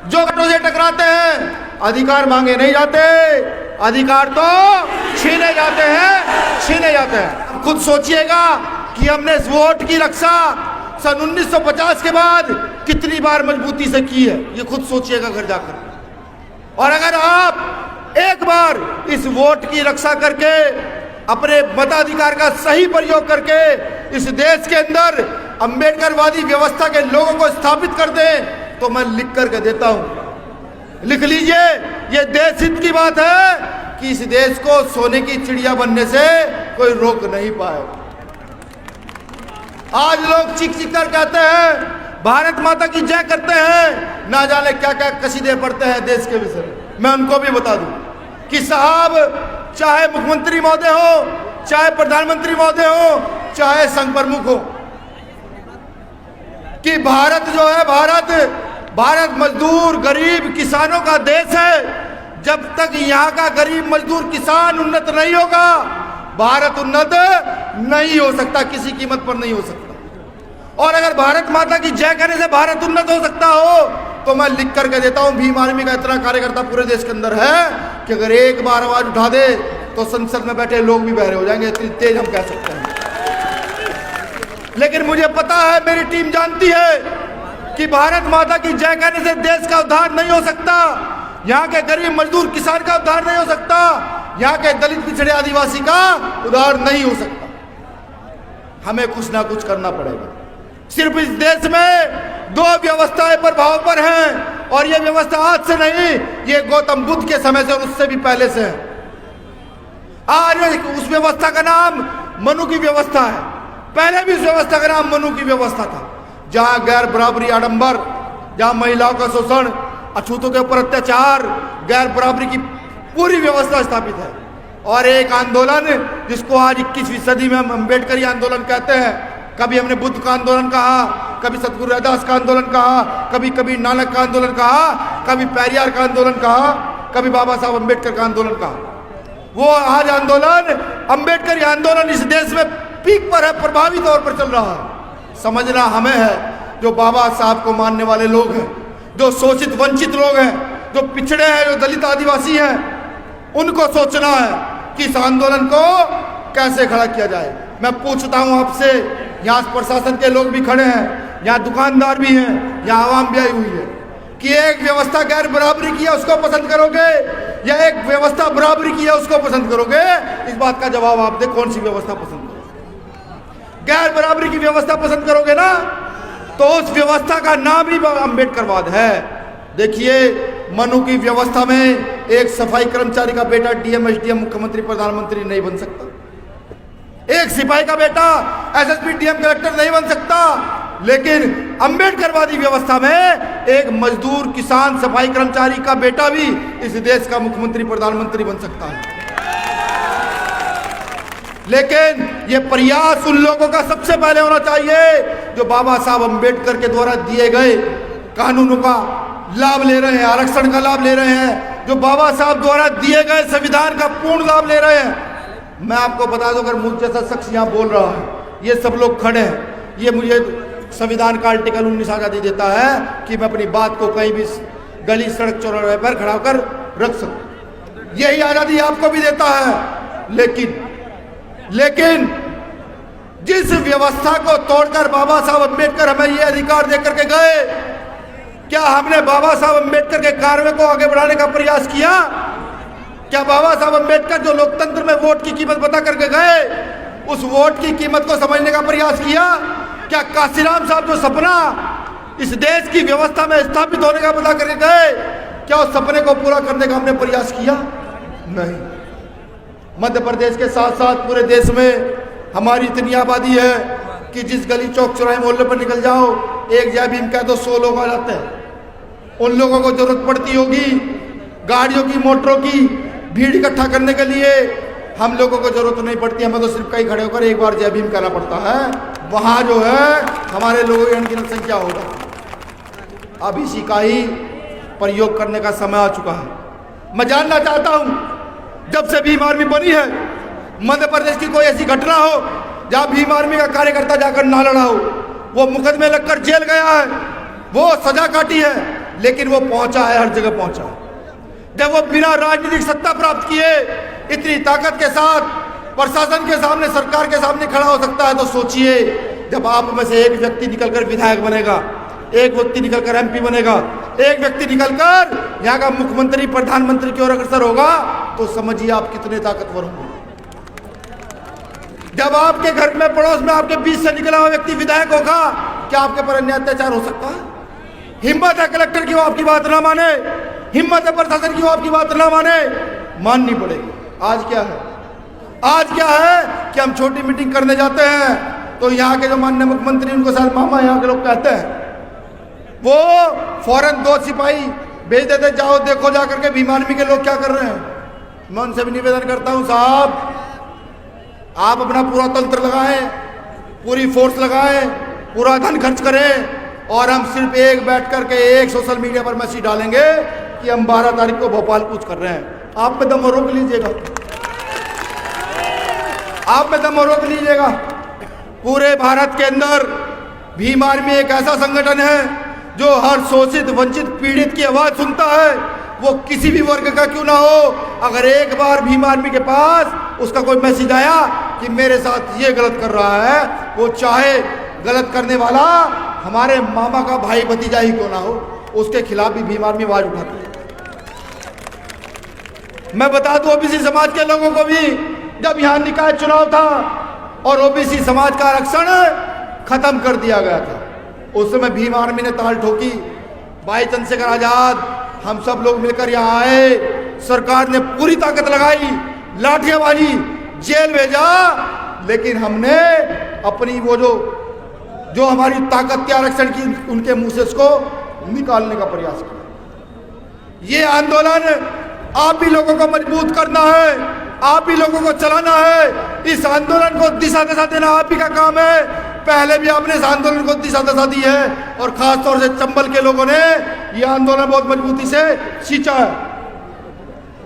जो से टकराते हैं अधिकार मांगे नहीं जाते, अधिकार तो छीने जाते हैं। खुद सोचिएगा कि हमने इस वोट की रक्षा सन 1950 के बाद कितनी बार मजबूती से की है, ये खुद सोचिएगा घर जाकर। और अगर आप एक बार इस वोट की रक्षा करके अपने मताधिकार का सही प्रयोग करके इस देश के अंदर अंबेडकरवादी व्यवस्था के लोगों को स्थापित कर दें तो मैं लिख करके देता हूं, लिख लीजिए, ये देश हित की बात है कि इस देश को सोने की चिड़िया बनने से कोई रोक नहीं पाए। आज लोग चीख चीख कर कहते हैं भारत माता की जय करते हैं, ना जाने क्या क्या कसीदे पढ़ते हैं देश के विषय में। मैं उनको भी बता दूं कि साहब, चाहे मुख्यमंत्री महोदय हो, चाहे प्रधानमंत्री महोदय हो, चाहे संघ प्रमुख हो, कि भारत जो है भारत मजदूर गरीब किसानों का देश है। जब तक यहाँ का गरीब मजदूर किसान उन्नत नहीं होगा, भारत उन्नत नहीं हो सकता, किसी कीमत पर नहीं हो सकता। और अगर भारत माता की जय कहने से भारत उन्नत हो सकता हो तो मैं लिख करके देता हूं, भीम आर्मी का इतना कार्यकर्ता पूरे देश के अंदर है कि अगर एक बार आवाज उठा दे तो संसद में बैठे लोग भी बहरे हो जाएंगे, इतनी तेज हम कह सकते हैं। लेकिन मुझे पता है, मेरी टीम जानती है कि भारत माता की जय कहने से देश का उद्धार नहीं हो सकता, यहाँ के गरीब मजदूर किसान का उद्धार नहीं हो सकता, यहाँ के दलित पिछड़े आदिवासी का उद्धार नहीं हो सकता। हमें कुछ ना कुछ करना पड़ेगा। सिर्फ इस देश में दो व्यवस्थाएं प्रभाव पर हैं और ये व्यवस्था आज से नहीं, ये गौतम बुद्ध के समय से और उससे भी पहले से है। आज उस व्यवस्था का नाम मनु की व्यवस्था है, पहले भी उस व्यवस्था का नाम मनु की व्यवस्था था, जहां गैर बराबरी आडंबर, जहां महिलाओं का शोषण, अछूतों के ऊपर अत्याचार, गैर बराबरी की पूरी व्यवस्था स्थापित है। और एक आंदोलन जिसको आज 21वीं सदी में हम अम्बेडकरी आंदोलन कहते हैं, कभी हमने बुद्ध का आंदोलन कहा, कभी सतगुरु रविदास का आंदोलन कहा, कभी कबीर नानक का आंदोलन कहा, कभी पेरियार का आंदोलन कहा, कभी बाबा साहब अम्बेडकर का आंदोलन कहा। वो आज आंदोलन अम्बेडकरी आंदोलन इस देश में पीक पर है, प्रभावी तौर पर चल रहा है। समझना हमें है, जो बाबा साहब को मानने वाले लोग हैं, जो शोषित वंचित लोग हैं, जो पिछड़े हैं, जो दलित आदिवासी हैं, उनको सोचना है कि इस आंदोलन को कैसे खड़ा किया जाए। मैं पूछता हूं आपसे, यहाँ प्रशासन के लोग भी खड़े हैं, यहाँ दुकानदार भी हैं, यहाँ आवाम भी आई हुई है, कि एक व्यवस्था गैर बराबरी की है उसको पसंद करोगे या एक व्यवस्था बराबरी की है उसको पसंद करोगे? इस बात का जवाब आप दे, कौन सी व्यवस्था पसंद करोगे? गैर बराबरी की व्यवस्था पसंद करोगे ना, तो उस व्यवस्था का नाम ही अम्बेडकरवाद है। देखिए, मनु की व्यवस्था में एक सफाई कर्मचारी का बेटा डीएम, एसडीएम, मुख्यमंत्री, प्रधानमंत्री नहीं बन सकता। एक सिपाही का बेटा एसएसपी, डीएम, कलेक्टर नहीं बन सकता। लेकिन अम्बेडकरवादी व्यवस्था में एक मजदूर, किसान, सफाई कर्मचारी का बेटा भी इस देश का मुख्यमंत्री, प्रधानमंत्री बन सकता है। लेकिन ये प्रयास उन लोगों का सबसे पहले होना चाहिए जो बाबा साहब अम्बेडकर के द्वारा दिए गए कानूनों का लाभ ले रहे हैं, आरक्षण का लाभ ले रहे हैं, जो बाबा साहब द्वारा दिए गए संविधान का पूर्ण लाभ ले रहे हैं। मैं आपको बता दूं, अगर मुझ जैसा शख्स यहाँ बोल रहा है, ये सब लोग खड़े हैं, ये मुझे संविधान का आर्टिकल 19 आज़ादी देता है कि मैं अपनी बात को कहीं भी गली, सड़क, चौराहे पर खड़ा होकर रख सकूं। यही आज़ादी आपको भी देता है। लेकिन जिस व्यवस्था को तोड़कर बाबा साहब अम्बेडकर हमें ये अधिकार देकर के गए, क्या हमने बाबा साहब अम्बेडकर के कार्य को आगे बढ़ाने का प्रयास किया? क्या बाबा साहब अम्बेडकर जो लोकतंत्र में वोट की कीमत बता करके गए, उस वोट की कीमत को समझने का प्रयास किया? क्या काशीराम साहब जो सपना इस देश की व्यवस्था में स्थापित होने का बता करके गए, क्या उस सपने को पूरा करने का हमने प्रयास किया? नहीं। मध्य प्रदेश के साथ साथ पूरे देश में हमारी इतनी आबादी है कि जिस गली, चौक, चौराहे, मोहल्ले पर निकल जाओ, एक जय भीम कह दो 100 लोग आ जाते हैं। उन लोगों को जरूरत पड़ती होगी गाड़ियों की, मोटरों की, भीड़ इकट्ठा करने के लिए। हम लोगों को जरूरत नहीं पड़ती, हमें तो सिर्फ कहीं खड़े होकर एक बार जय भीम कहना पड़ता है। वहाँ जो है हमारे लोगों की अनगिनत संख्या होगा। अब इसी का ही प्रयोग करने का समय आ चुका है। मैं जानना चाहता हूँ, जब से भीम आर्मी बनी है, मध्य प्रदेश की कोई ऐसी घटना हो जहाँ भीम आर्मी का कार्यकर्ता जाकर ना लड़ा हो, वो मुकदमे लगकर जेल गया है, वो सजा काटी है, लेकिन वो पहुंचा है, हर जगह पहुंचा है। जब वो बिना राजनीतिक सत्ता प्राप्त किए इतनी ताकत के साथ प्रशासन के सामने, सरकार के सामने खड़ा हो सकता है, तो सोचिए जब आप में से एक व्यक्ति निकलकर विधायक बनेगा, एक व्यक्ति निकलकर एमपी बनेगा, एक व्यक्ति निकलकर यहाँ का मुख्यमंत्री, प्रधानमंत्री की ओर अग्रसर होगा, तो समझिए आप कितने ताकतवर होंगे। जब आपके घर में, पड़ोस में आपके बीच से निकला हुआ व्यक्ति विधायक होगा, क्या आपके पर अन्याय अत्याचार हो सकता है? हिम्मत है कलेक्टर की वो आपकी बात ना माने, हिम्मत है प्रशासन की वो आपकी बात ना माने, माननी पड़ेगी। आज क्या है, आज क्या है कि हम छोटी मीटिंग करने जाते हैं तो यहाँ के जो माननीय मुख्यमंत्री, उनको शायद मामा यहाँ के लोग कहते हैं, वो फौरन 2 सिपाही भेज देते, जाओ देखो जाकर के भीम आर्मी के लोग क्या कर रहे हैं। मैं उनसे भी निवेदन करता हूँ, साहब आप अपना पूरा तंत्र लगाएं, पूरी फोर्स लगाएं, पूरा धन खर्च करें, और हम सिर्फ एक बैठ करके एक सोशल मीडिया पर मैसेज डालेंगे कि हम 12 तारीख को भोपाल कूच कर रहे हैं। आप में दम हो रोक लीजिएगा, आप में दम हो रोक लीजिएगा। पूरे भारत के अंदर भीम आर्मी एक ऐसा संगठन है जो हर शोषित, वंचित, पीड़ित की आवाज सुनता है, वो किसी भी वर्ग का क्यों ना हो। अगर एक बार भीम आर्मी के पास उसका कोई मैसेज आया कि मेरे साथ ये गलत कर रहा है, वो चाहे गलत करने वाला हमारे मामा का भाई भतीजा ही क्यों ना हो, उसके खिलाफ भी भीम आर्मी आवाज उठाती है। मैं बता दूं ओबीसी समाज के लोगों को भी, जब यहाँ निकाय चुनाव था और ओबीसी समाज का आरक्षण खत्म कर दिया गया था, उस समय भीम आर्मी ने ताल ठोकी, भाई चंद्रशेखर आजाद, हम सब लोग मिलकर यहाँ आए, सरकार ने पूरी ताकत लगाई, लाठियां बाजी, जेल भेजा, लेकिन हमने अपनी वो जो हमारी ताकत के आरक्षण की, उनके मुंह से उसको निकालने का प्रयास किया। ये आंदोलन आप भी लोगों को मजबूत करना है, आप भी लोगों को चलाना है। इस आंदोलन को दिशा दशा देना आप ही का काम है। पहले भी आपने इस आंदोलन को दिशा दशा दी है, और खास तौर से चंबल के लोगों ने यह आंदोलन बहुत मजबूती से खींचा है,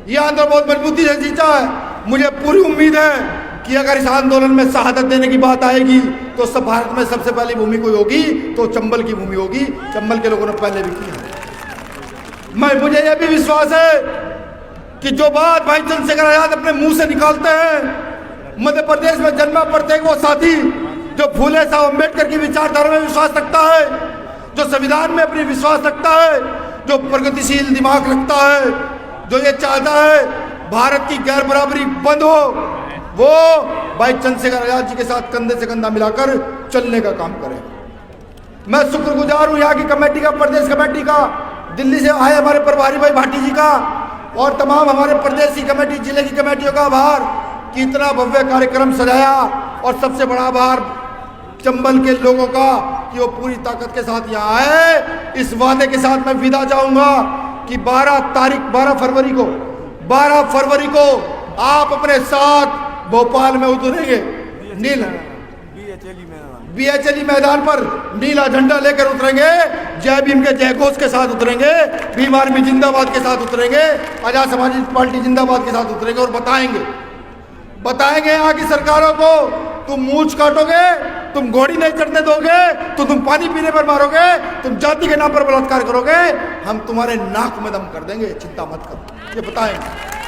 यह आंदोलन बहुत मजबूती से खींचा है। मुझे पूरी उम्मीद है कि अगर इस आंदोलन में शहादत देने की बात आएगी तो सब भारत में सबसे पहली भूमि कोई होगी तो चंबल की भूमि होगी। चंबल के लोगों ने पहले भी किया। मुझे यह भी विश्वास है कि जो बात भाई चंद्रशेखर आजाद अपने मुंह से निकालते हैं, मध्य प्रदेश में जन्मा प्रत्येक वो साथी जो फूले साहब अम्बेडकर की विचारधारा में विश्वास रखता है, जो संविधान में अपनी विश्वास रखता है, जो प्रगतिशील दिमाग रखता है, जो ये चाहता है भारत की गैर बराबरी बंद हो, वो भाई चंद्रशेखर आजाद जी के साथ कंधे से कंधा मिलाकर चलने का काम करे। मैं शुक्रगुजार हूँ यहाँ की कमेटी का, प्रदेश कमेटी का, दिल्ली से आए हमारे प्रभारी भाई भाटी जी का, और तमाम हमारे प्रदेश की कमेटी, जिले की कमेटियों का आभार कि इतना भव्य कार्यक्रम सजाया। और सबसे बड़ा आभार चंबल के लोगों का कि वो पूरी ताकत के साथ यहाँ आए। इस वादे के साथ मैं विदा जाऊंगा कि 12 फरवरी को आप अपने साथ भोपाल में उतरेंगे, बीएचएलई मैदान पर नीला झंडा लेकर उतरेंगे, जय भीम के जय घोष के साथ उतरेंगे, भीम आर्मी जिंदाबाद के साथ उतरेंगे, आजाद समाजी पार्टी जिंदाबाद के साथ उतरेंगे, और बताएंगे यहाँ की सरकारों को, तुम मूंछ काटोगे, तुम घोड़ी नहीं चढ़ने दोगे, तो तुम पानी पीने पर मारोगे, तुम जाति के नाम पर बलात्कार करोगे, हम तुम्हारे नाक में दम कर देंगे, चिंता मत करो, ये बताएंगे।